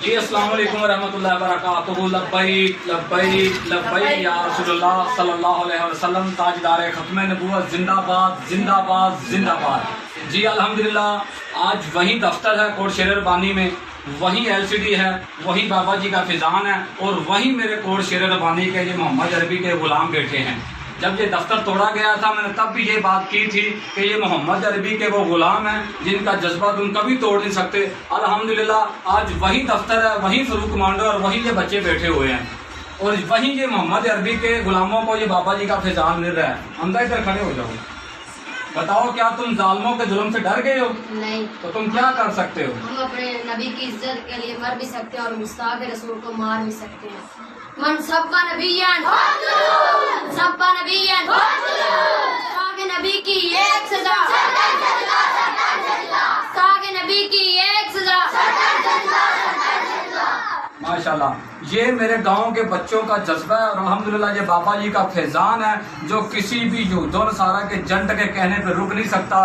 जी अस्सलाम वालेकुम रहमतुल्लाहि व बरकातुहू। लब्बैक लब्बैक लब्बैक या रसूलुल्लाह सल्लल्लाहु अलैहि वसल्लम। ताजदार खत्म नबूवत जिंदाबाद जिंदाबाद जिंदाबाद। जी अल्हम्दुलिल्लाह, आज वही दफ्तर है कोट शेर रबानी में, वही LCD है, वही बाबा जी का फिजान है और वही मेरे कोट शेर रबानी के ये मोहम्मद अरबी के गुलाम बैठे हैं। जब ये दफ्तर तोड़ा गया था मैंने तब भी ये बात की थी कि ये मोहम्मद अरबी के वो गुलाम हैं जिनका जज्बा तुम कभी तोड़ नहीं सकते। अल्हम्दुलिल्लाह आज वही दफ्तर है, वही फरूक कमांडो और वही ये बच्चे बैठे हुए हैं और वही ये मोहम्मद अरबी के गुलामों को ये बाबा जी का फैजान मिल रहा है। अंदर इधर खड़े हो जाओ, बताओ क्या तुम जालिमों के जुल्म से डर गए हो? नहीं। तो तुम क्या कर सकते हो? हम अपने नबी की इज्जत के लिए मर भी सकते हैं और गुस्ताख रसूल को मार भी सकते हैं। मन सबका नबीयन सबका नबीयन सागे नबी की एक सजा, सागे नबी की एक सजा। माशाल्लाह, ये मेरे गांव के बच्चों का जज्बा है और अल्हम्दुलिल्लाह ये बाबा जी का फैजान है जो किसी भी युद्धों नसारा के जंट के कहने पे रुक नहीं सकता।